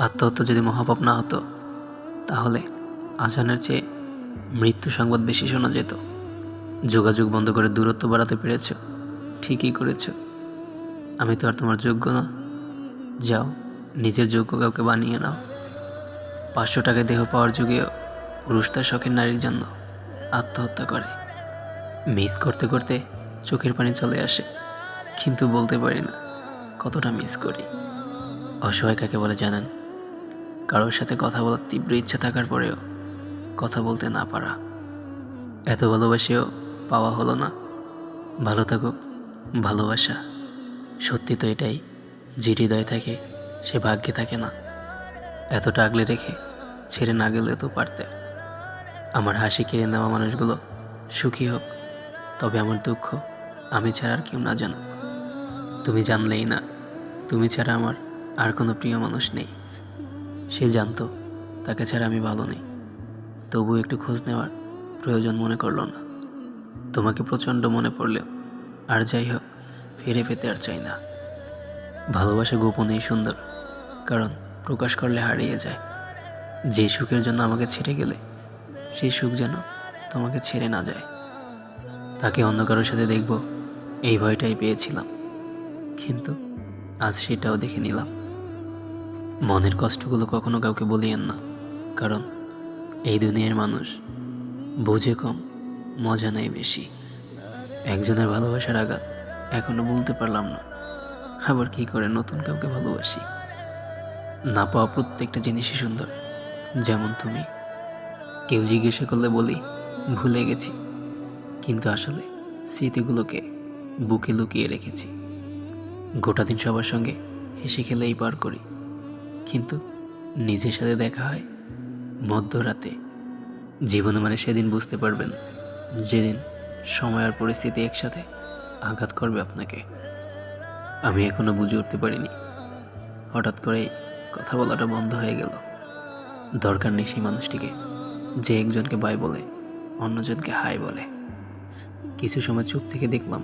আত্মহত্যা যদি মহাপাপ না হতো, তাহলে আজানের চেয়ে মৃত্যু সংবাদ বেশি শোনা যেত। যোগাযোগ বন্ধ করে দূরত্ব বাড়াতে পেরেছ, ঠিকই করেছ। আমি তো আর তোমার যোগ্য না। যাও, নিজের যোগ্য কাউকে বানিয়ে নাও। 500 টাকায় দেহ পাওয়ার যুগেও পুরুষ তার শখের নারীর জন্য আত্মহত্যা করে। মিস করতে করতে চোখের পানি চলে আসে, কিন্তু বলতে পারি না কতটা মিস করি। অসহায় কাকে বলে জানেন? কারোর সাথে কথা বলার তীব্র ইচ্ছা থাকার পরেও কথা বলতে না পারা। এত ভালোবাসেও পাওয়া হলো না। ভালো থাকুক ভালোবাসা। সত্যি তো এটাই, যে হৃদয়ে থাকে সে ভাগ্যে থাকে না। এতটা আগলে রেখে ছেড়ে না গেলে তো পারতে। আমার হাসি কেড়ে নেওয়া মানুষগুলো সুখী হোক, তবে আমার দুঃখ আমি ছাড়া আর কেউ না জানুক। তুমি জানলেই না, তুমি ছাড়া আমার আর কোনো প্রিয় মানুষ নেই। সে জানতো তাকে ছাড়া আমি ভালো নেই, তবু একটু খোঁজ নেওয়ার প্রয়োজন মনে করলো না। তোমাকে প্রচণ্ড মনে পড়লেও আর যাই হোক, ফিরে পেতে আর চাই না। ভালোবাসা গোপনেই সুন্দর, কারণ প্রকাশ করলে হারিয়ে যায়। যে সুখের জন্য আমাকে ছেড়ে গেলে, সেই সুখ যেন তোমাকে ছেড়ে না যায়। তাকে অন্য কারোর সাথে দেখব এই ভয়টাই পেয়েছিলাম, কিন্তু আজ সেটাও দেখে নিলাম। মনের কষ্টগুলো কখনো কাউকে বলিয়েন না, কারণ এই দুনিয়ার মানুষ বোঝে কম, মজা নেয় বেশি। একজনের ভালোবাসার আঘাত এখনো বলতে পারলাম না, আবার কি করে নতুন কাউকে ভালোবাসি। না পাওয়া প্রত্যেকটা জিনিসই সুন্দর, যেমন তুমি। কেউ জিজ্ঞাসা করলে বলি ভুলে গেছি, কিন্তু আসলে স্মৃতিগুলোকে বুকে লুকিয়ে রেখেছি। গোটা দিন সবার সঙ্গে হেসে খেলেই পার করি, কিন্তু নিজের সাথে দেখা হয় মধ্যরাতে। জীবন মানে সেদিন বুঝতে পারবেন, যেদিন সময় আর পরিস্থিতি একসাথে আঘাত করবে আপনাকে। আমি এখনো বুঝে উঠতে পারিনি, হঠাৎ করেই কথা বলাটা বন্ধ হয়ে গেল। দরকার নেই সেই মানুষটিকে যে একজনকে বাই বলে অন্যজনকে হাই বলে। কিছু সময় চুপ থেকে দেখলাম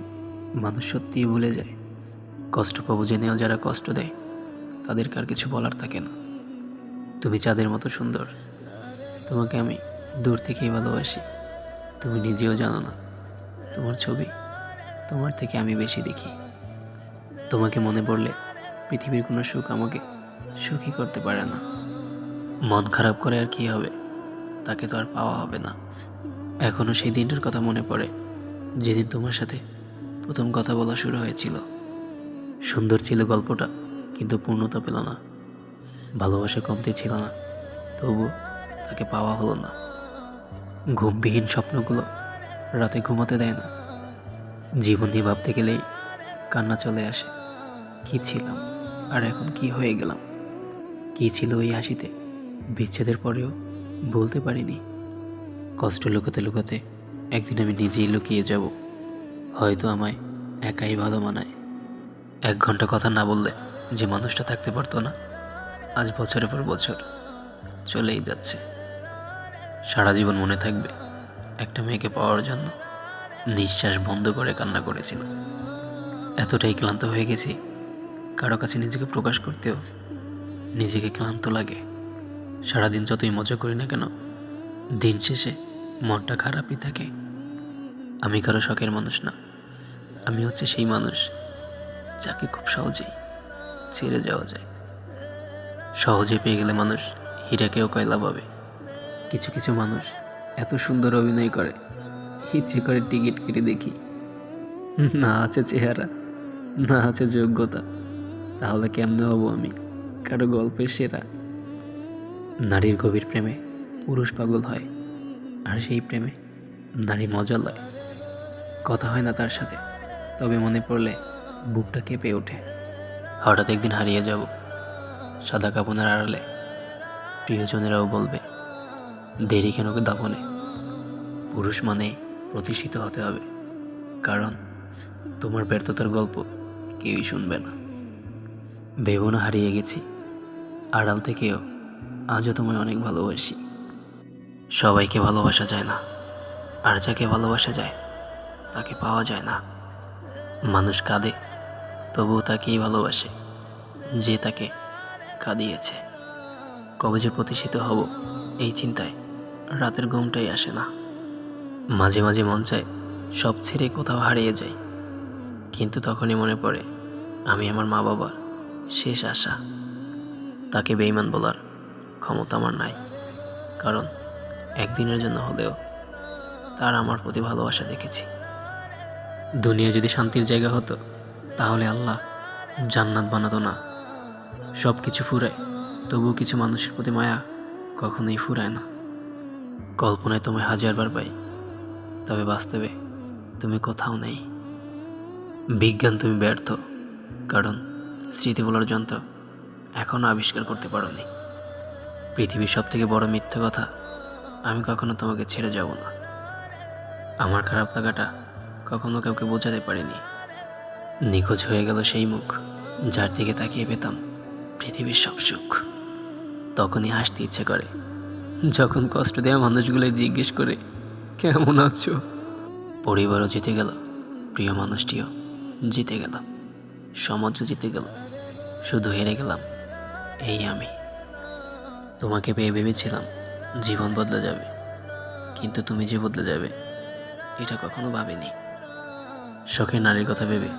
মানুষ সত্যিই ভুলে যায়। কষ্ট পাবো জেনেও যারা কষ্ট দেয়, তাদেরকে আর কিছু বলার থাকে না। তুমি চাঁদের মতো সুন্দর, তোমাকে আমি দূর থেকেই ভালোবাসি। তুমি নিজেও জানো না, তোমার ছবি তোমার থেকে আমি বেশি দেখি। তোমাকে মনে পড়লে পৃথিবীর কোনো সুখ আমাকে সুখী করতে পারে না। মন খারাপ করে আর কি হবে, তাকে তো আর পাওয়া হবে না। এখনও সেই দিনটার কথা মনে পড়ে, যেদিন তোমার সাথে প্রথম কথা বলা শুরু হয়েছিল। সুন্দর ছিল গল্পটা, কিন্তু পূর্ণতা পেল না। ভালোবাসা কমতি ছিল না, তবু তাকে পাওয়া হলো না। ঘুমবিহীন স্বপ্নগুলো রাতে ঘুমাতে দেয় না। জীবন নিয়ে ভাবতে গেলেই কান্না চলে আসে। কি ছিলাম আর এখন কি হয়ে গেলাম? কি ছিল ওই হাসিতে, বিচ্ছেদের পরেও বলতে পারিনি। কষ্ট লুকাতে লুকাতে একদিন আমি নিজেই লুকিয়ে যাব। হয়তো আমায় একাই ভালো মানায়। 1 ঘন্টা কথা না বললে যে মানুষটা থাকতে পারতো না, আজ বছরের পর বছর চলেই যাচ্ছে। সারা জীবন মনে থাকবে একটা মেয়েকে পাওয়ার জন্য নিঃশ্বাস বন্ধ করে কান্না করেছিল। এতটাই ক্লান্ত হয়ে গেছি, কারো কাছে নিজেকে প্রকাশ করতেও নিজেকে ক্লান্ত লাগে। সারাদিন যতই মজা করি না কেন, দিন শেষে মনটা খারাপই থাকে। আমি কারো শখের মানুষ না, আমি হচ্ছে সেই মানুষ যাকে খুব সহজেই ছেড়ে যাওয়া যায়। সহজে পেয়ে গেলে মানুষ হীরাকেও কয়লা পাবে। কিছু কিছু মানুষ এত সুন্দর অভিনয় করে, ইচ্ছে করে টিকিট কেটে দেখি। না আছে চেহারা, না আছে যোগ্যতা, তাহলে কেমনে হব আমি কারো গল্পের সেরা? নারীর গভীর প্রেমে পুরুষ পাগল হয়, আর সেই প্রেমে নারী মজা লয়। কথা হয় না তার সাথে, তবে মনে পড়লে বুকটা কেঁপে ওঠে। হঠাৎ একদিন হারিয়ে যাব সাদা কাপনের আড়ালে, প্রিয়জনেরাও বলবে দেরি কেন দাপনে। পুরুষ মানে প্রতিষ্ঠিত হতে হবে, কারণ তোমার ব্যর্থতার গল্প কেউই শুনবে না। ভেবো না হারিয়ে গেছি, আড়াল থেকেও আজও তোমায় অনেক ভালোবাসি। সবাইকে ভালোবাসা যায় না, আর যাকে ভালোবাসা যায় তাকে পাওয়া যায় না। মানুষ কাঁদে, তবুও তাকেই ভালোবাসে যে তাকে কাঁদিয়েছে। কবে যে প্রতিষ্ঠিত হব এই চিন্তায় রাতের ঘুমটাই আসে না। মাঝে মাঝে মন চায় সব ছেড়ে কোথাও হারিয়ে যাই, কিন্তু তখনই মনে পড়ে আমি আমার মা বাবার শেষ আশা। তাকে বেঈমান বলার ক্ষমতা আমার নাই, কারণ একদিনের জন্য হলেও তার আমার প্রতি ভালোবাসা দেখেছি। দুনিয়া যদি শান্তির জায়গা হতো তাহলে আল্লাহ জান্নাত বানাতো না। সব কিছু ফুরায়, তবুও কিছু মানুষের প্রতি মায়া কখনোই ফুরায় না। কল্পনায় তোমায় হাজারবার পাই, তবে বাস্তবে তুমি কোথাও নেই। বিজ্ঞান তুমি ব্যর্থ, কারণ স্মৃতি বলার যন্ত্র এখনও আবিষ্কার করতে পারোনি। পৃথিবীর সব থেকে বড় মিথ্যা কথা, আমি কখনো তোমাকে ছেড়ে যাব না। আমার খারাপ লাগাটা কখনো কাউকে বোঝাতে পারিনি। নিখোঁজ হয়ে গেল সেই মুখ যার দিকে তাকিয়ে পেতাম পৃথিবীর সব সুখ। তখনই হাসতে ইচ্ছে করে যখন কষ্ট দেওয়া মানুষগুলো জিজ্ঞেস করে কেমন আছো। পরিবারও জিতে গেল, প্রিয় মানুষটিও জিতে গেল, সমাজও জিতে গেল, শুধু হেরে গেলাম এই আমি। তোমাকে পেয়ে ভেবেছিলাম জীবন বদলে যাবে, কিন্তু তুমি যে বদলে যাবে এটা কখনো ভাবিনি। শখের নারীর কথা ভেবে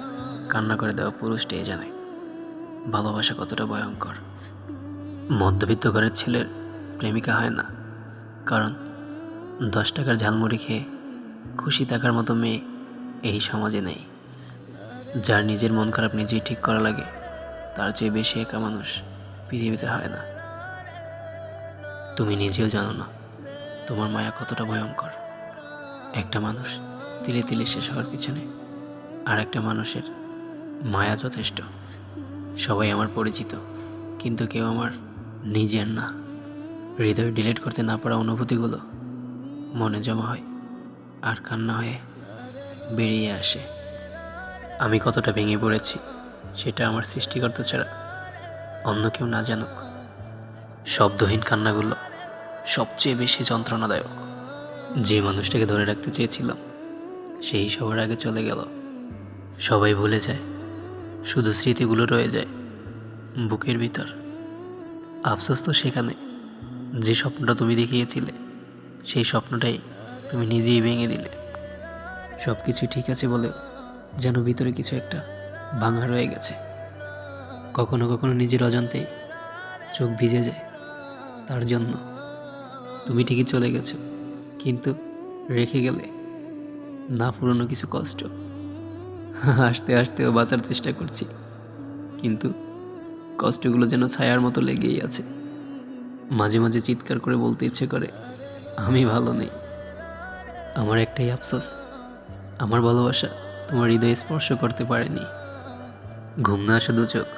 কান্না করে দেওয়া পুরুষটাই জানে ভালোবাসা কতটা ভয়ঙ্কর। মধ্যবিত্ত ঘরের ছেলের প্রেমিকা হয় না, কারণ 10 টাকার ঝালমুড়ি খেয়ে খুশি থাকার মতো মেয়ে এই সমাজে নেই। যার নিজের মন খারাপ নিজেই ঠিক করা লাগে, তার চেয়ে বেশি একা মানুষ পৃথিবীতে হয় না। তুমি নিজেও জানো না তোমার মায়া কতটা ভয়ঙ্কর। একটা মানুষ তিলে তিলে শেষ হওয়ার পিছনে আর একটা মানুষের মায়া যথেষ্ট। সবাই আমার পরিচিত, কিন্তু কেউ আমার নিজের না। হৃদয় ডিলিট করতে না পারা অনুভূতিগুলো মনে জমা হয় আর কান্না হয়ে বেরিয়ে আসে। আমি কতটা ভেঙে পড়েছি সেটা আমার সৃষ্টিকর্তা ছাড়া অন্য কেউ না জানুক। শব্দহীন কান্নাগুলো সবচেয়ে বেশি যন্ত্রণাদায়ক। যে মানুষটাকে ধরে রাখতে চেয়েছিলাম সেই সবার আগে চলে গেল। সবাই ভুলে যায়, শুধু স্মৃতিগুলো রয়ে যায় বুকের ভিতর। আফসোস তো সেখানে, যে স্বপ্নটা তুমি দেখিয়েছিলে সেই স্বপ্নটাই তুমি নিজেই ভেঙে দিলে। সব কিছু ঠিক আছে বলেও যেন ভিতরে কিছু একটা ভাঙা রয়ে গেছে। কখনো কখনো নিজের অজান্তেই চোখ ভিজে যায় তার জন্য। তুমি ঠিকই চলে গেছো, কিন্তু রেখে গেলে না পুরনো কিছু কষ্ট। হাসতে হাসতেও বাঁচার চেষ্টা করছি, কিন্তু কষ্টগুলো যেন ছায়ার মতো লেগেই আছে। মাঝে মাঝে চিৎকার করে বলতে ইচ্ছে করে আমি ভালো নেই। আমার একটাই আফসোস, আমার ভালোবাসা তোমার হৃদয়ে স্পর্শ করতে পারেনি। ঘুম না আসা দু চোখ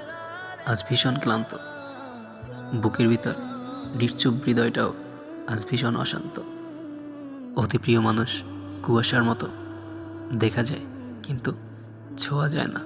আজ ভীষণ ক্লান্ত। বুকের ভিতর নিশ্চুপ হৃদয়টাও আজ ভীষণ অশান্ত। অতি প্রিয় মানুষ কুয়াশার মতো দেখা যায়, কিন্তু ছোঁয়া যায় না।